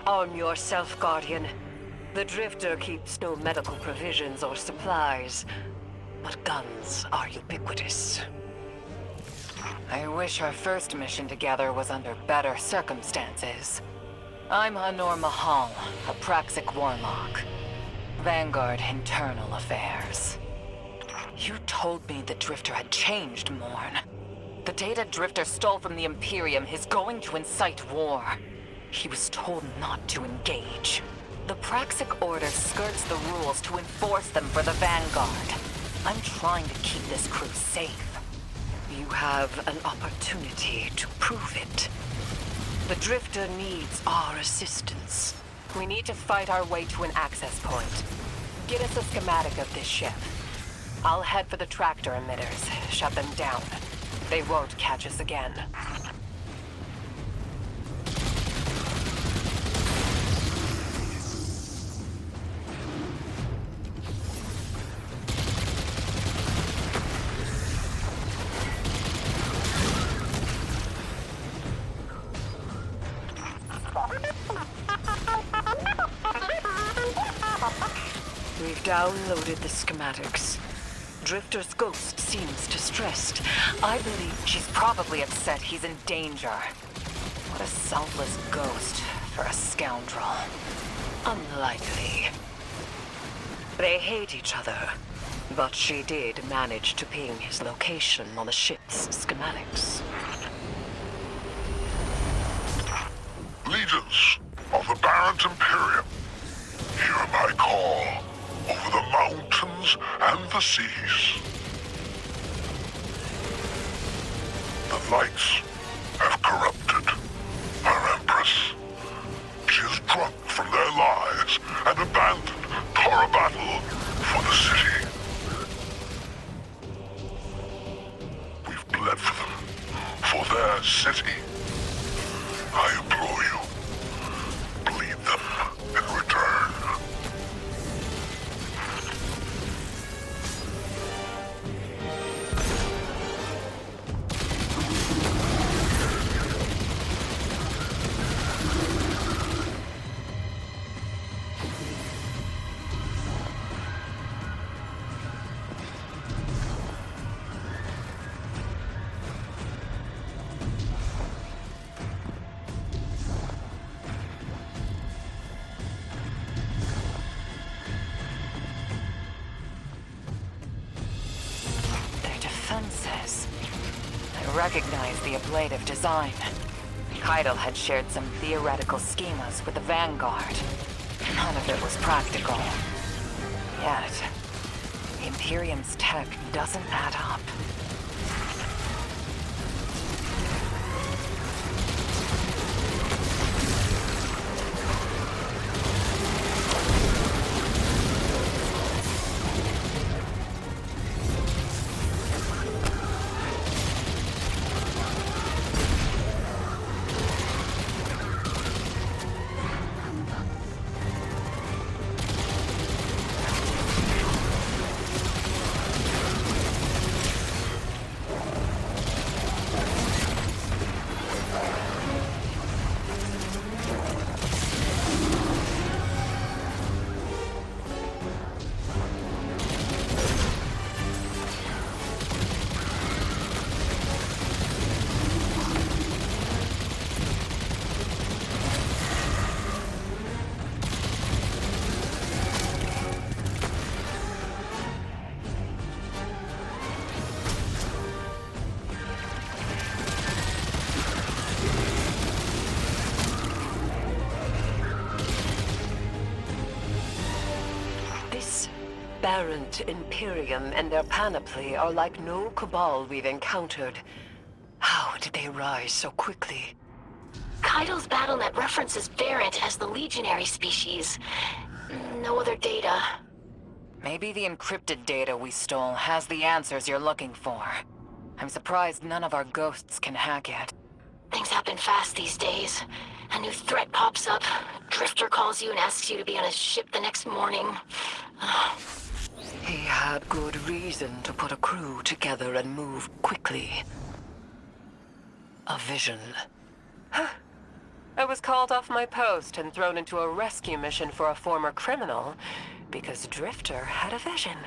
Arm yourself, Guardian. The Drifter keeps no medical provisions or supplies, but guns are ubiquitous. I wish our first mission together was under better circumstances. I'm Hanor Mahal, a Praxic warlock. Vanguard Internal Affairs. You told me the Drifter had changed, Morn. The data Drifter stole from the Imperium is going to incite war. He was told not to engage. The Praxic Order skirts the rules to enforce them for the Vanguard. I'm trying to keep this crew safe. You have an opportunity to prove it. The Drifter needs our assistance. We need to fight our way to an access point. Get us a schematic of this ship. I'll head for the tractor emitters, shut them down. They won't catch us again. We've downloaded the schematics. Drifter's ghost seems distressed. I believe she's probably upset he's in danger. What a selfless ghost for a scoundrel. Unlikely. They hate each other, but she did manage to ping his location on the ship's schematics. Legions of the Barrent Imperium, hear my call over the mountains and the seas. The lights have corrupted our Empress. She is drunk from their lies and abandoned Tora battle for the city. We've bled for them, for their city. I implore you, bleed them in return. I recognize the ablative design. Keitel had shared some theoretical schemas with the Vanguard. None of it was practical. Yet, the Imperium's tech doesn't add up. Barrent Imperium and their panoply are like no Cabal we've encountered. How did they rise so quickly? Kaido's BattleNet references Varant as the legionary species. No other data. Maybe the encrypted data we stole has the answers you're looking for. I'm surprised none of our ghosts can hack it. Things happen fast these days. A new threat pops up. Drifter calls you and asks you to be on his ship the next morning. He had good reason to put a crew together and move quickly. A vision. I was called off my post and thrown into a rescue mission for a former criminal because Drifter had a vision.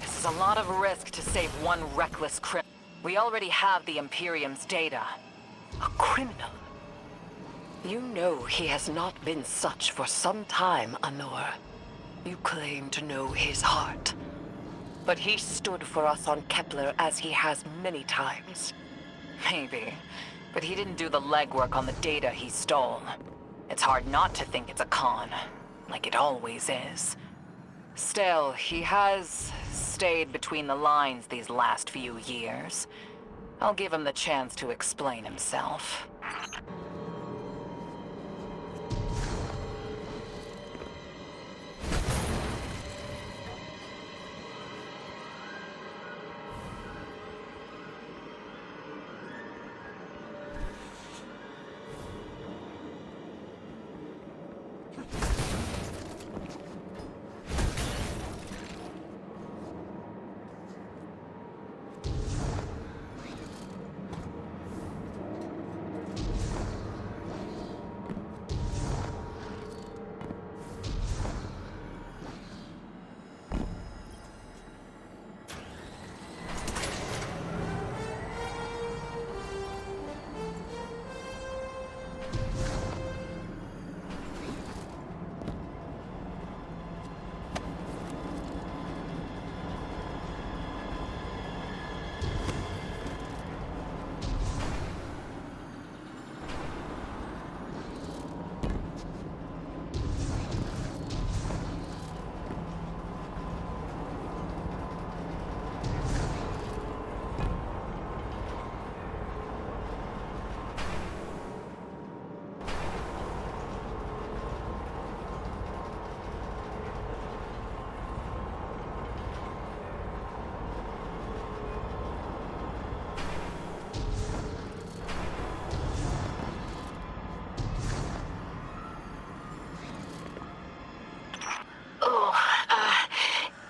This is a lot of risk to save one reckless criminal. We already have the Imperium's data. A criminal? You know he has not been such for some time, Anor. You claim to know his heart. But he stood for us on Kepler as he has many times. Maybe. But he didn't do the legwork on the data he stole. It's hard not to think it's a con. Like it always is. Still, he has stayed between the lines these last few years. I'll give him the chance to explain himself.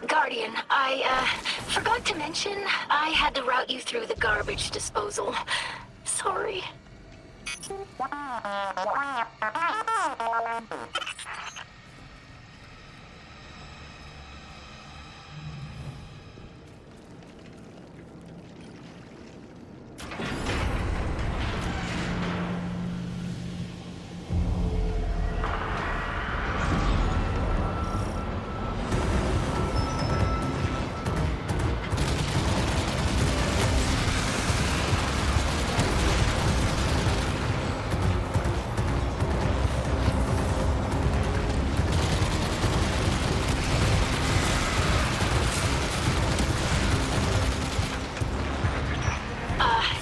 Guardian, I forgot to mention I had to route you through the garbage disposal. Sorry.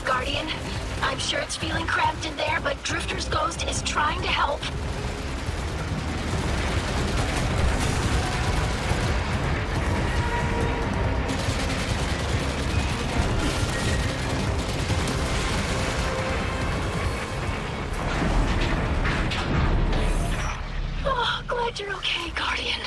Guardian, I'm sure it's feeling cramped in there, but Drifter's ghost is trying to help. Oh, glad you're okay, Guardian.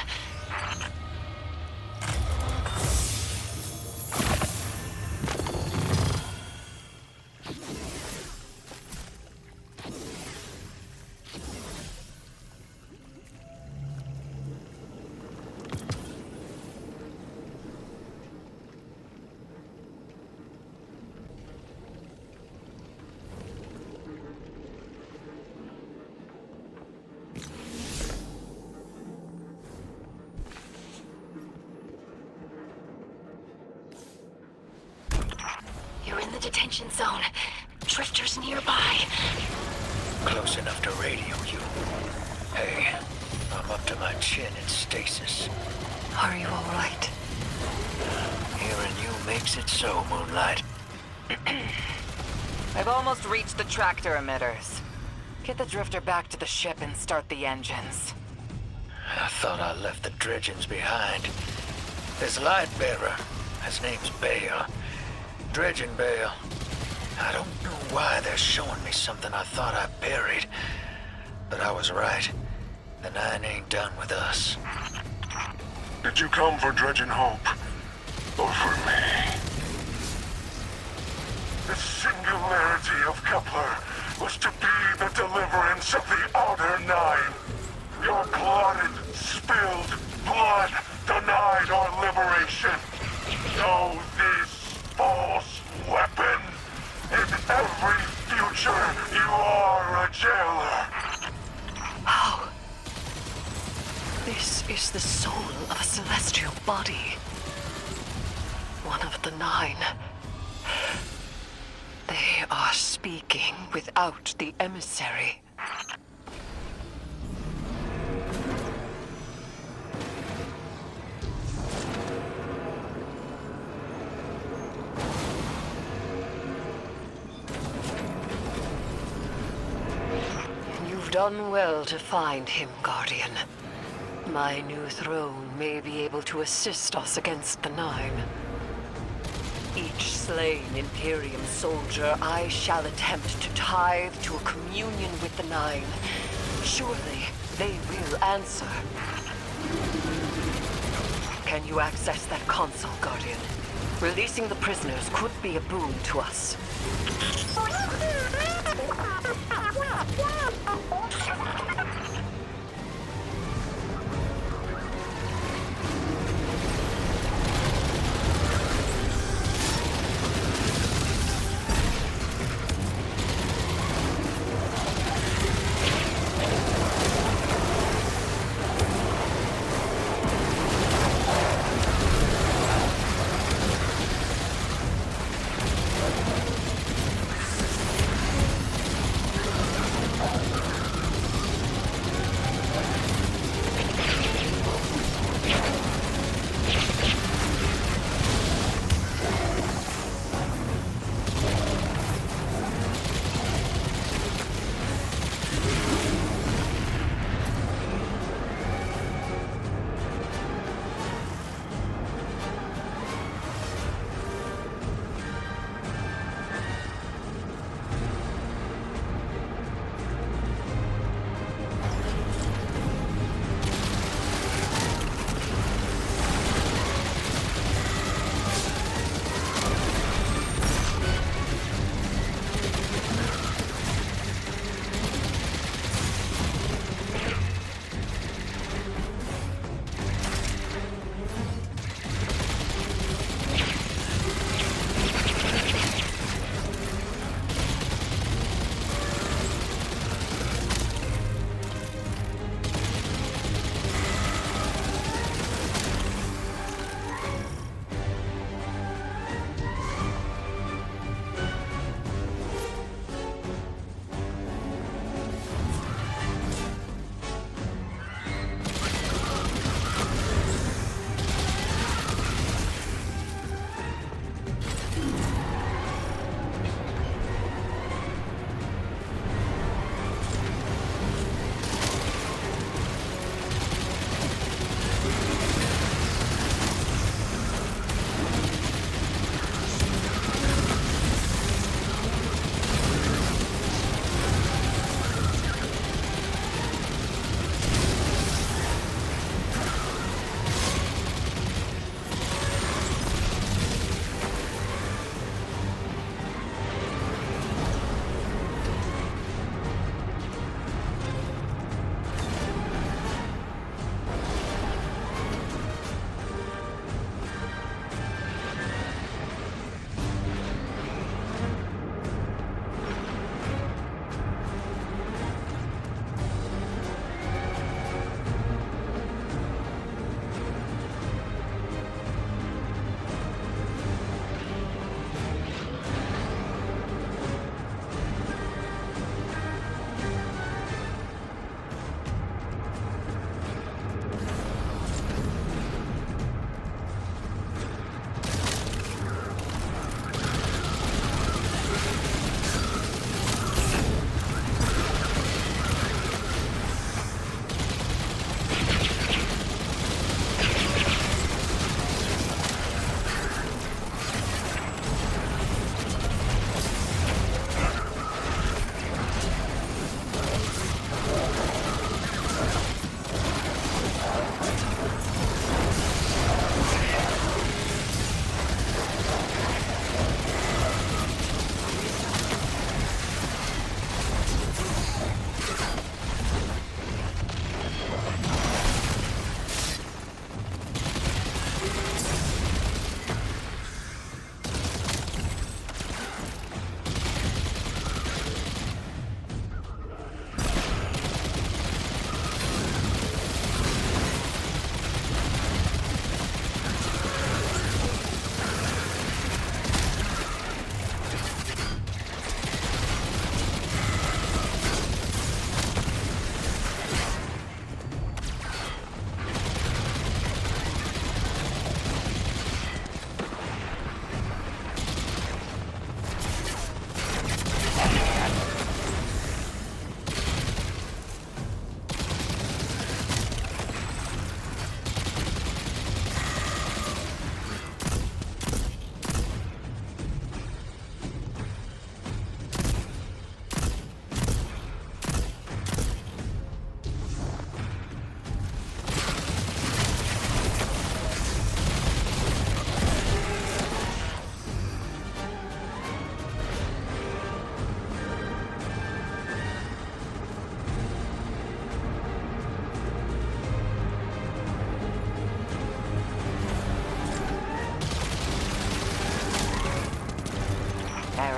You're in the detention zone. Drifters nearby. Close enough to radio you. Hey, I'm up to my chin in stasis. Are you all right? Hearing you makes it so, Moonlight. I've almost reached the tractor emitters. Get the drifter back to the ship and start the engines. I thought I left the dredgings behind. This light bearer, his name's Bale. Dredging Bale. I don't know why they're showing me something I thought I buried. But I was right. The Nine ain't done with us. Did you come for Dredging Hope? Or for me? The singularity of Kepler was to be the deliverance of the Outer Nine. Your clotted, spilled blood denied our liberation. Know this false weapon. In every future, you are a jailer. How? This is the soul of a celestial body. One of the Nine. They are speaking without the emissary. You've done well to find him, Guardian. My new throne may be able to assist us against the Nine. Each slain Imperium soldier I shall attempt to tithe to a communion with the Nine. Surely they will answer. Can you access that console, Guardian? Releasing the prisoners could be a boon to us.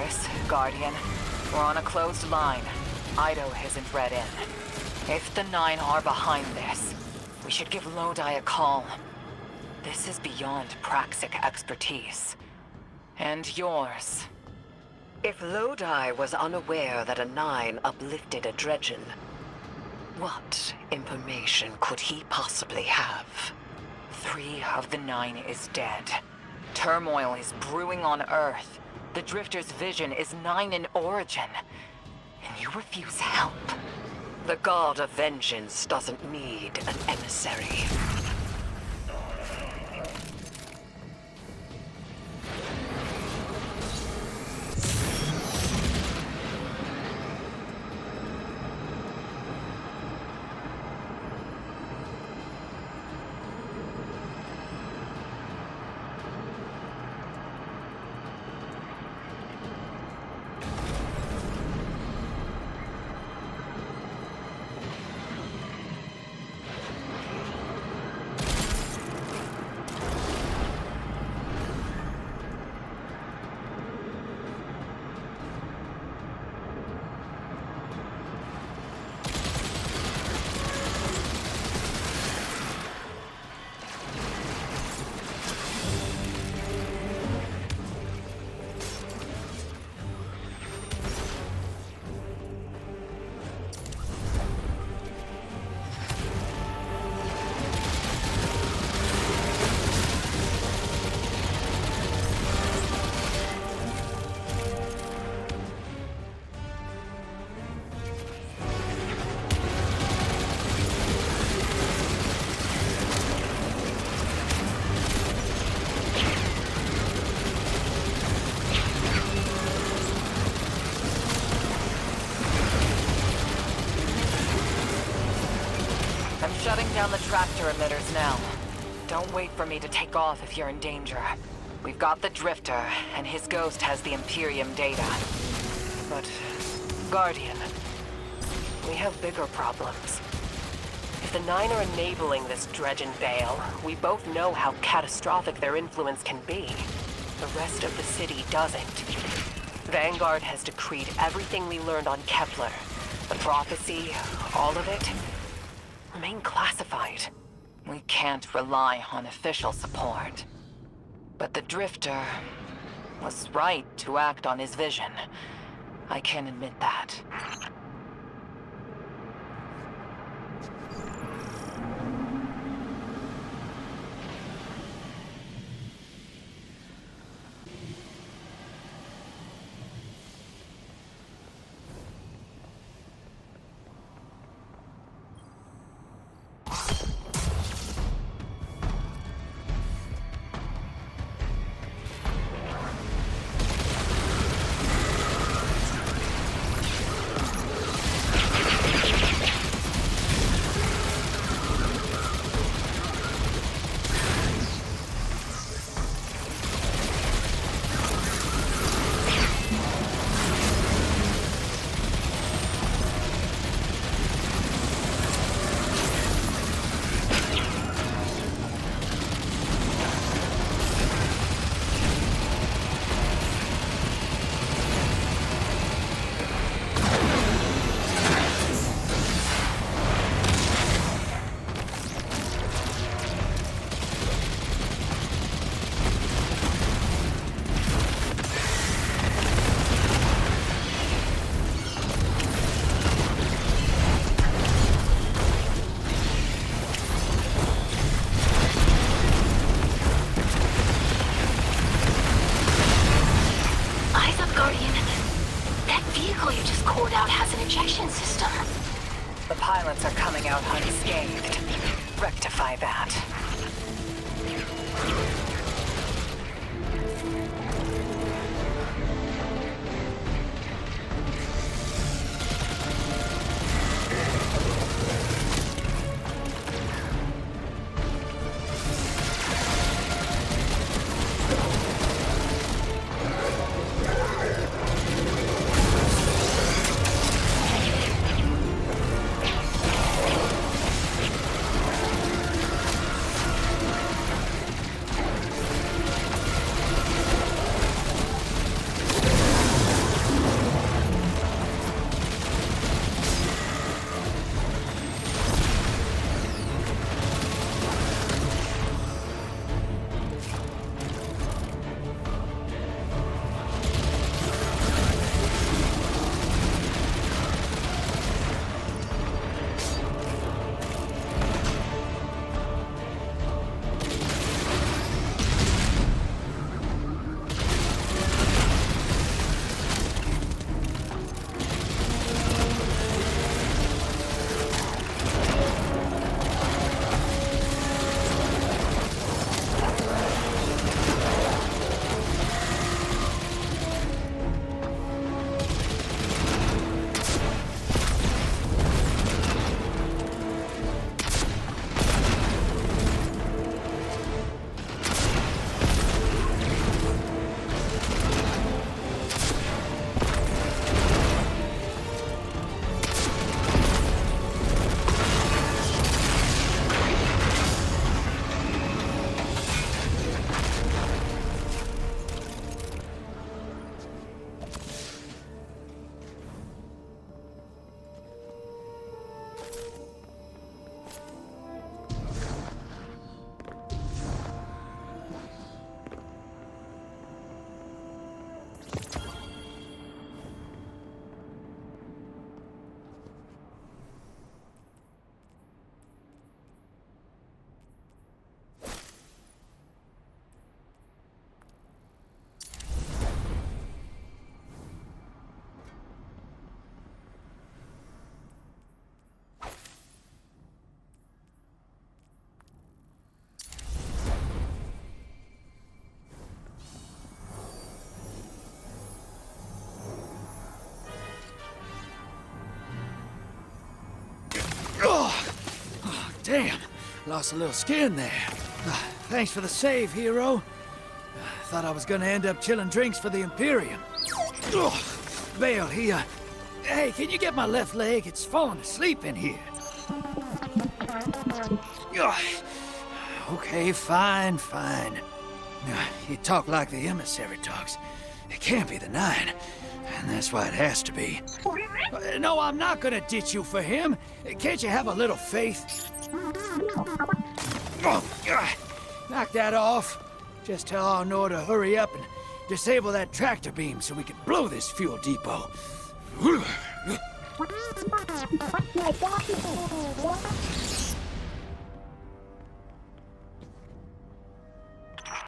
Empress, Guardian. We're on a closed line. Ido isn't read in. If the Nine are behind this, we should give Lodi a call. This is beyond Praxic expertise. And yours. If Lodi was unaware that a Nine uplifted a Dredgen, what information could he possibly have? 3 of the 9 is dead. Turmoil is brewing on Earth. The Drifter's vision is 9 in origin. And you refuse help. The God of Vengeance doesn't need an emissary. Shutting down the tractor emitters now. Don't wait for me to take off if you're in danger. We've got the Drifter, and his ghost has the Imperium data. But, Guardian, we have bigger problems. If the Nine are enabling this Dredgen Bale, we both know how catastrophic their influence can be. The rest of the city doesn't. Vanguard has decreed everything we learned on Kepler. The prophecy, all of it, remain classified. We can't rely on official support. But the Drifter was right to act on his vision. I can admit that. The pilots are coming out unscathed. Rectify that. Damn, lost a little skin there. Thanks for the save, hero. Thought I was gonna end up chilling drinks for the Imperium. Ugh. Bale, hey, can you get my left leg? It's falling asleep in here. Ugh. Okay, fine. You talk like the emissary talks. It can't be the 9, and that's why it has to be. No, I'm not gonna ditch you for him. Can't you have a little faith? Oh, knock that off. Just tell Arnor to hurry up and disable that tractor beam so we can blow this fuel depot.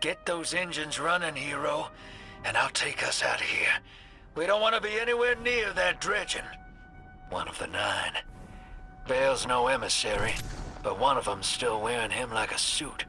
Get those engines running, hero, and I'll take us out of here. We don't want to be anywhere near that dredging. One of the 9. Bale's no emissary, but one of them's still wearing him like a suit.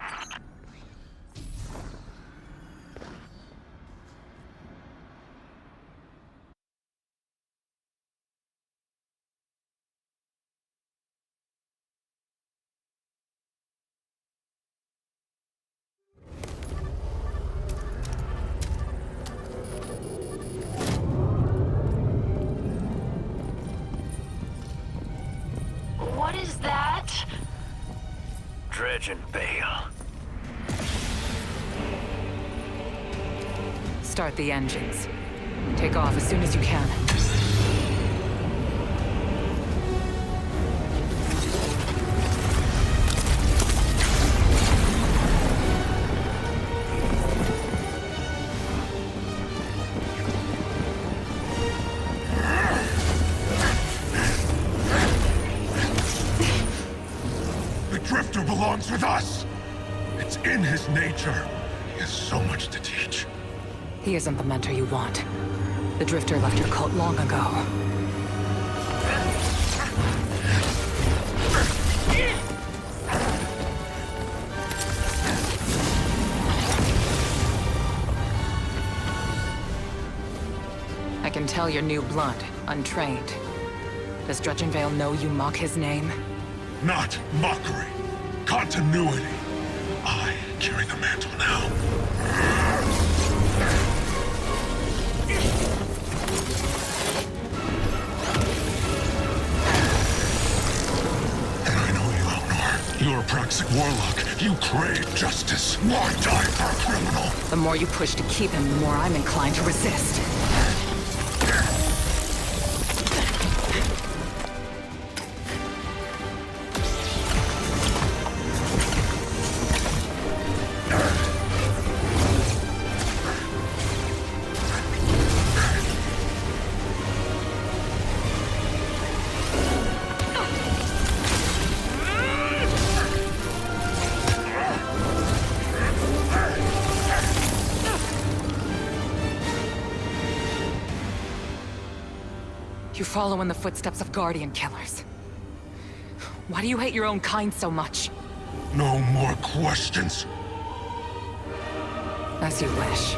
What is that? Dredging Bale. Start the engines. Take off as soon as you can. Drifter belongs with us! It's in his nature. He has so much to teach. He isn't the mentor you want. The Drifter left your cult long ago. I can tell you're new blood, untrained. Does Dredgenvale know you mock his name? Not mockery. Continuity. I carry the mantle now. And I know you, Elnor. You're a Praxic warlock. You crave justice. Why die for a criminal? The more you push to keep him, the more I'm inclined to resist. You follow in the footsteps of Guardian killers. Why do you hate your own kind so much? No more questions. As you wish.